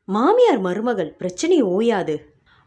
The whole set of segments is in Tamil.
மாமியார் மருமகள் பிரச்சனை ஓயாது.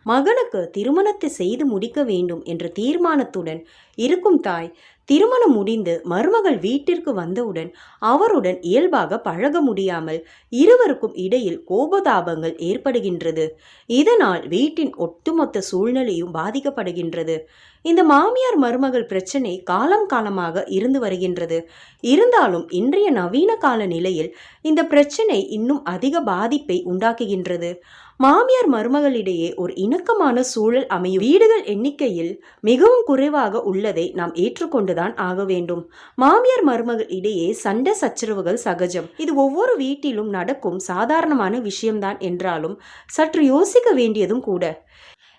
மகனுக்கு திருமணத்தை செய்து முடிக்க வேண்டும் என்ற தீர்மானத்துடன் இருக்கும் தாய் திருமணம் முடிந்து மருமகள் வீட்டிற்கு வந்தவுடன் அவருடன் இயல்பாக பழக முடியாமல் இருவருக்கும் இடையில் கோபதாபங்கள் ஏற்படுகின்றது. இதனால் வீட்டின் ஒட்டுமொத்த சூழ்நிலையும் பாதிக்கப்படுகின்றது. இந்த மாமியார் மருமகள் பிரச்சனை காலம் காலமாக இருந்து வருகின்றது. இருந்தாலும் இன்றைய நவீன கால நிலையில் இந்த பிரச்சனை இன்னும் அதிக பாதிப்பை உண்டாக்குகின்றது. மாமியார் மருமகளிடையே ஒரு இணக்கமான சூழல் அமையும் வீடுகள் எண்ணிக்கையில் மிகவும் குறைவாக உள்ளதை நாம் ஏற்றுக்கொண்டுதான் ஆக வேண்டும். மாமியார் மருமகள் இடையே சண்டை சச்சரவுகள் சகஜம். இது ஒவ்வொரு வீட்டிலும் நடக்கும் சாதாரணமான விஷயம்தான் என்றாலும் சற்று யோசிக்க வேண்டியதும் கூட.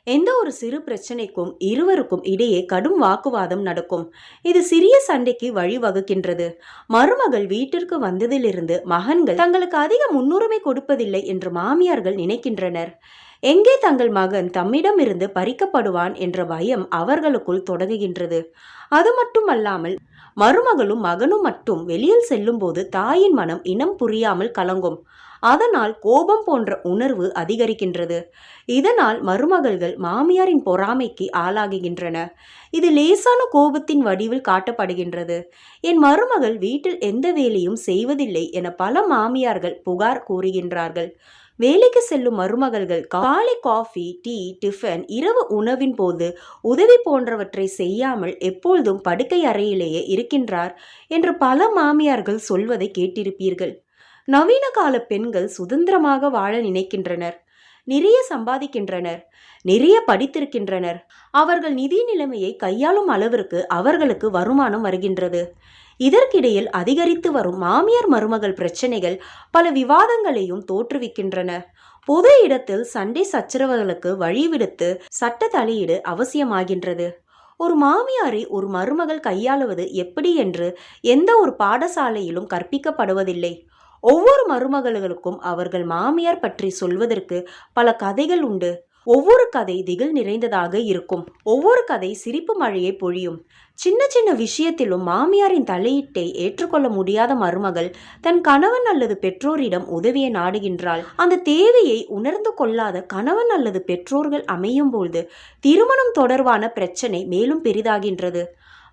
எந்த ஒரு சிறு பிரச்சனைக்கும் இருவருக்கும் இடையே கடும் வாக்குவாதம் நடக்கும். இது சிறிய சண்டைக்கு வழிவகுக்கின்றது. மருமகள் வீட்டிற்கு வந்ததிலிருந்து மகன்கள் தங்களுக்கு அதிக முன்னுரிமை கொடுப்பதில்லை என்று மாமியார்கள் நினைக்கின்றனர். எங்கே தங்கள் மகன் தம்மிடமிருந்து பறிக்கப்படுவான் என்ற பயம் அவர்களுக்குள் தொடங்குகின்றது. அது மட்டுமல்லாமல் மருமகளும் மகனும் மட்டும் வெளியில் செல்லும் போது தாயின் மனம் இனம் புரியாமல் கலங்கும். அதனால் கோபம் போன்ற உணர்வு அதிகரிக்கின்றது. இதனால் மருமகள்கள் மாமியாரின் பொறாமைக்கு ஆளாகுகின்றன. இது லேசான கோபத்தின் வடிவில் காட்டப்படுகின்றது. என் மருமகள் வீட்டில் எந்த வேலையும் செய்வதில்லை என பல மாமியார்கள் புகார் கூறுகின்றார்கள். வேலைக்கு செல்லும் மருமகள்கள் காலை காஃபி, டீ, டிஃபன், இரவு உணவின் போது உதவி போன்றவற்றை செய்யாமல் எப்பொழுதும் படுக்கை அறையிலேயே இருக்கின்றார் என்று பல மாமியார்கள் சொல்வதை கேட்டிருப்பீர்கள். நவீன கால பெண்கள் சுதந்திரமாக வாழ நினைக்கின்றனர். நிறைய சம்பாதிக்கின்றனர், நிறைய படித்திருக்கின்றனர். அவர்கள் நிதி நிலைமையை கையாளும் அளவிற்கு அவர்களுக்கு வருமானம் வருகின்றது. இதற்கிடையில் அதிகரித்து வரும் மாமியார் மருமகள் பிரச்சனைகள் பல விவாதங்களையும் தோற்றுவிக்கின்றன. பொது இடத்தில் சண்டை சச்சரவுகளுக்கு வழிவிடுத்து சட்ட தலையீடு அவசியமாகின்றது. ஒரு மாமியாரை ஒரு மருமகள் கையாளுவது எப்படி என்று எந்த ஒரு பாடசாலையிலும் கற்பிக்கப்படுவதில்லை. ஒவ்வொரு மருமகளுக்கும் அவர்கள் மாமியார் பற்றி சொல்வதற்கு பல கதைகள் உண்டு. ஒவ்வொரு கதை திகில் நிறைந்ததாக இருக்கும். ஒவ்வொரு கதை சிரிப்பு மழையை பொழியும். சின்ன சின்ன விஷயத்திலும் மாமியாரின் தலையீட்டை ஏற்றுக்கொள்ள முடியாத மருமகள் தன் கணவன் அல்லது பெற்றோரிடம் உதவியை நாடுகின்றாள். அந்த தேவையை உணர்ந்து கொள்ளாத கணவன் அல்லது பெற்றோர்கள் அமையும் பொழுது திருமணம் தொடர்பான பிரச்சனை மேலும் பெரிதாகின்றது.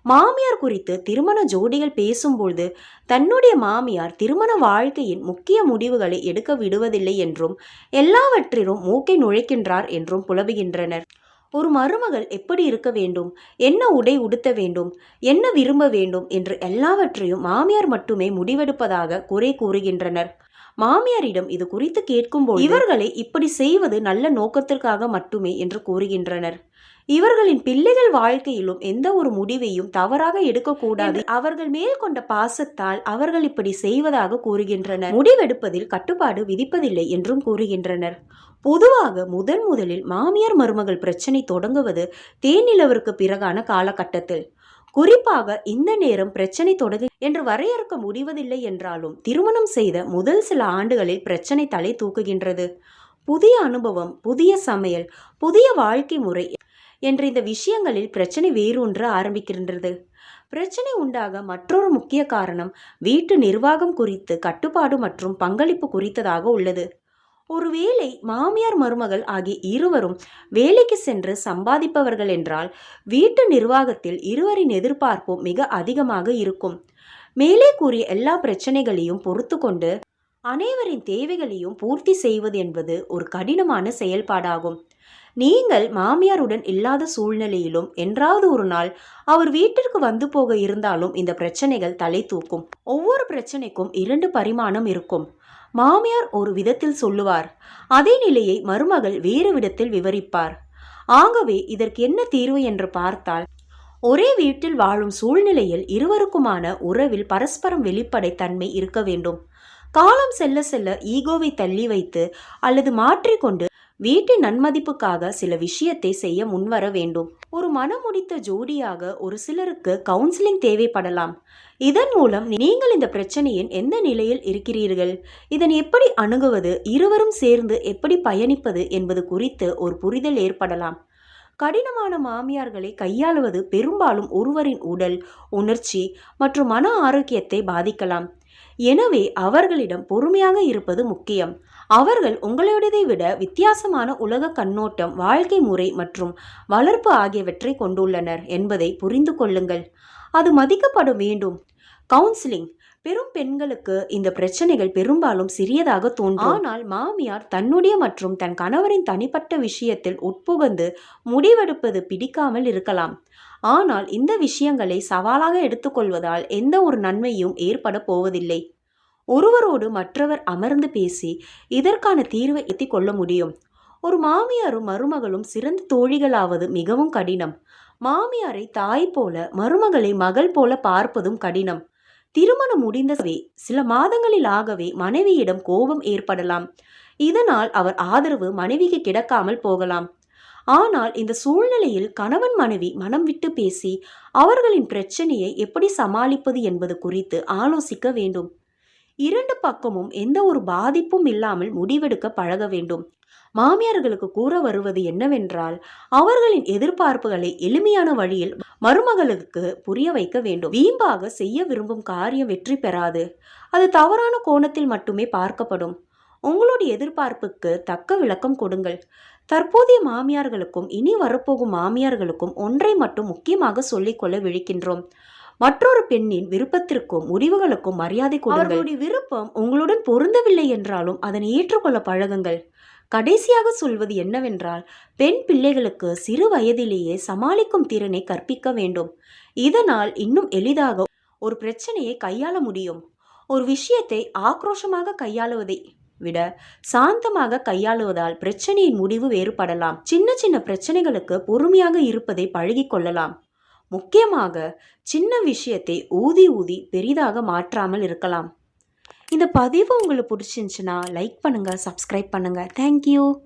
மாமியார் குறித்து திருமண ஜோடிகள் பேசும்பொழுது தன்னுடைய மாமியார் திருமண வாழ்க்கையின் முக்கிய முடிவுகளை எடுக்க விடுவதில்லை என்றும் எல்லாவற்றிலும் மூக்கை நுழைக்கின்றார் என்றும் புலம்புகின்றனர். ஒரு மருமகள் எப்படி இருக்க வேண்டும், என்ன உடை உடுத்த வேண்டும், என்ன விரும்ப வேண்டும் என்று எல்லாவற்றையும் மாமியார் மட்டுமே முடிவெடுப்பதாக குறை கூறுகின்றனர். மாமியாரிடம் இது குறித்து கேட்கும்போது இவர்களை இப்படி செய்வது நல்ல நோக்கத்திற்காக மட்டுமே என்று கூறுகின்றனர். இவர்களின் பிள்ளைகள் வாழ்க்கையிலும் எந்த ஒரு முடிவையும் தவறாக எடுக்கக்கூடாது. அவர்கள் மேல் கொண்ட பாசத்தால் அவர்கள் இப்படி செய்வதாக கூறுகின்றனர். முடிவெடுப்பதில் கட்டுப்பாடு விதிப்பதில்லை என்றும் கூறுகின்றனர். பொதுவாக முதலில் மாமியார் மருமகள் பிரச்சனை தொடங்குவது தேனிலவிற்கு பிறகான காலகட்டத்தில். குறிப்பாக இந்த நேரம் பிரச்சனை தொடங்கு என்று வரையறுக்க முடிவதில்லை என்றாலும் திருமணம் செய்த முதல் சில ஆண்டுகளில் பிரச்சனை தலை தூக்குகின்றது. புதிய அனுபவம், புதிய சமையல், புதிய வாழ்க்கை முறை என்ற இந்த விஷயங்களில் பிரச்சனை வேரூன்ற ஆரம்பிக்கின்றது. பிரச்சனை உண்டாக மற்றொரு முக்கிய காரணம் வீட்டு நிர்வாகம் குறித்து கட்டுப்பாடு மற்றும் பங்களிப்பு குறித்ததாக உள்ளது. ஒருவேளை மாமியார் மருமகள் ஆகிய இருவரும் வேலைக்கு சென்று சம்பாதிப்பவர்கள் என்றால் வீட்டு நிர்வாகத்தில் இருவரின் எதிர்பார்ப்பும் மிக அதிகமாக இருக்கும். மேலே கூறிய எல்லா பிரச்சனைகளையும் பொறுத்து கொண்டு அனைவரின் தேவைகளையும் பூர்த்தி செய்வது என்பது ஒரு கடினமான செயல்பாடாகும். நீங்கள் மாமியாருடன் இல்லாத சூழ்நிலையிலும் என்றாவது ஒரு நாள் அவர் வீட்டிற்கு வந்து போக இருந்தாலும் இந்த பிரச்சனைகள் தலை தூக்கும். ஒவ்வொரு பிரச்சனைக்கும் 2 பரிமாணம் இருக்கும். மாமியார் ஒரு விதத்தில் சொல்லுவார், அதே நிலையை மருமகள் வேறு விதத்தில் விவரிப்பார். ஆகவே இதற்கு என்ன தீர்வு என்று பார்த்தால், ஒரே வீட்டில் வாழும் சூழ்நிலையில் இருவருக்குமான உறவில் பரஸ்பரம் வெளிப்படை தன்மை இருக்க வேண்டும். காலம் செல்ல செல்ல ஈகோவை தள்ளி வைத்து அல்லது மாற்றிக்கொண்டு வீட்டின் நன்மதிப்புக்காக சில விஷயத்தை செய்ய முன்வர வேண்டும். ஒரு மனமுடித்த ஜோடியாக ஒரு சிலருக்கு கவுன்சிலிங் தேவைப்படலாம். இதன் மூலம் நீங்கள் இந்த பிரச்சனையின் எந்த நிலையில் இருக்கிறீர்கள், இதனை எப்படி அணுகுவது, இருவரும் சேர்ந்து எப்படி பயணிப்பது என்பது குறித்து ஒரு புரிதல் ஏற்படலாம். கடினமான மாமியார்களை கையாளுவது பெரும்பாலும் ஒருவரின் உடல், உணர்ச்சி மற்றும் மன ஆரோக்கியத்தை பாதிக்கலாம். எனவே அவர்களிடம் பொறுமையாக இருப்பது முக்கியம். அவர்கள் உங்களுடையதை விட வித்தியாசமான உலக கண்ணோட்டம், வாழ்க்கை முறை மற்றும் வளர்ப்பு ஆகியவற்றை கொண்டுள்ளனர் என்பதை புரிந்து கொள்ளுங்கள். அது மதிக்கப்பட வேண்டும். கவுன்சிலிங். பெரும் பெண்களுக்கு இந்த பிரச்சனைகள் பெரும்பாலும் சிறியதாக தோன்றும். ஆனால் மாமியார் தன்னுடைய மற்றும் தன் கணவரின் தனிப்பட்ட விஷயத்தில் உட்புகுந்து முடிவெடுப்பது பிடிக்காமல் இருக்கலாம். ஆனால் இந்த விஷயங்களை சவாலாக எடுத்துக்கொள்வதால் எந்த ஒரு நன்மையும் ஏற்பட போவதில்லை. ஒருவரோடு மற்றவர் அமர்ந்து பேசி இதற்கான தீர்வை எத்திக் கொள்ள முடியும். ஒரு மாமியாரும் மருமகளும் சிறந்த தோழிகளாவது மிகவும் கடினம். மாமியாரை தாய் போல, மருமகளை மகள் போல பார்ப்பதும் கடினம். திருமணம் முடிந்தவே சில மாதங்களிலாகவே மனைவியிடம் கோபம் ஏற்படலாம். இதனால் அவர் ஆதரவு மனைவிக்கு கிடைக்காமல் போகலாம். ஆனால் இந்த சூழ்நிலையில் கணவன் மனைவி மனம் விட்டு பேசி அவர்களின் பிரச்சனையை எப்படி சமாளிப்பது என்பது குறித்து ஆலோசிக்க வேண்டும். இரண்டு பக்கமும் எந்த ஒரு பாதிப்பும் இல்லாமல் முடிவெடுக்க பழக வேண்டும். மாமியார்களுக்கு கூற வருவது என்னவென்றால், அவர்களின் எதிர்பார்ப்புகளை எளிமையான வழியில் மருமகளுக்கு புரிய வைக்க வேண்டும். வீம்பாக செய்ய விரும்பும் காரியம் வெற்றி பெறாது. அது தவறான கோணத்தில் மட்டுமே பார்க்கப்படும். உங்களுடைய எதிர்பார்ப்புக்கு தக்க விளக்கம் கொடுங்கள். தற்போதைய மாமியார்களுக்கும் இனி வரப்போகும் மாமியார்களுக்கும் ஒன்றை மட்டும் முக்கியமாக சொல்லிக்கொள்ள விழிக்கின்றோம். மற்றொரு பெண்ணின் விருப்பத்திற்கும் முடிவுகளுக்கும் மரியாதை கொடுங்கள். அவர்களுடைய விருப்பம் உங்களுடன் பொருந்தவில்லை என்றாலும் அதனை ஏற்றுக்கொள்ள பழகுங்கள். கடைசியாக சொல்வது என்னவென்றால், பெண் பிள்ளைகளுக்கு சிறு வயதிலேயே சமாளிக்கும் திறனை கற்பிக்க வேண்டும். இதனால் இன்னும் எளிதாக ஒரு பிரச்சனையை கையாள முடியும். ஒரு விஷயத்தை ஆக்ரோஷமாக கையாளுவதை விட சாந்தமாக கையாளுவதால் பிரச்சனையின் முடிவு வேறுபடலாம். சின்ன சின்ன பிரச்சனைகளுக்கு பொறுமையாக இருப்பதை பழகிக் கொள்ளலாம். முக்கியமாக சின்ன விஷயத்தை ஊதி ஊதி பெரிதாக மாற்றாமல் இருக்கலாம். இந்த பதிவு உங்களுக்கு பிடிச்சிருந்துச்சுன்னா லைக் பண்ணுங்கள், சப்ஸ்கிரைப் பண்ணுங்கள். தேங்க்யூ.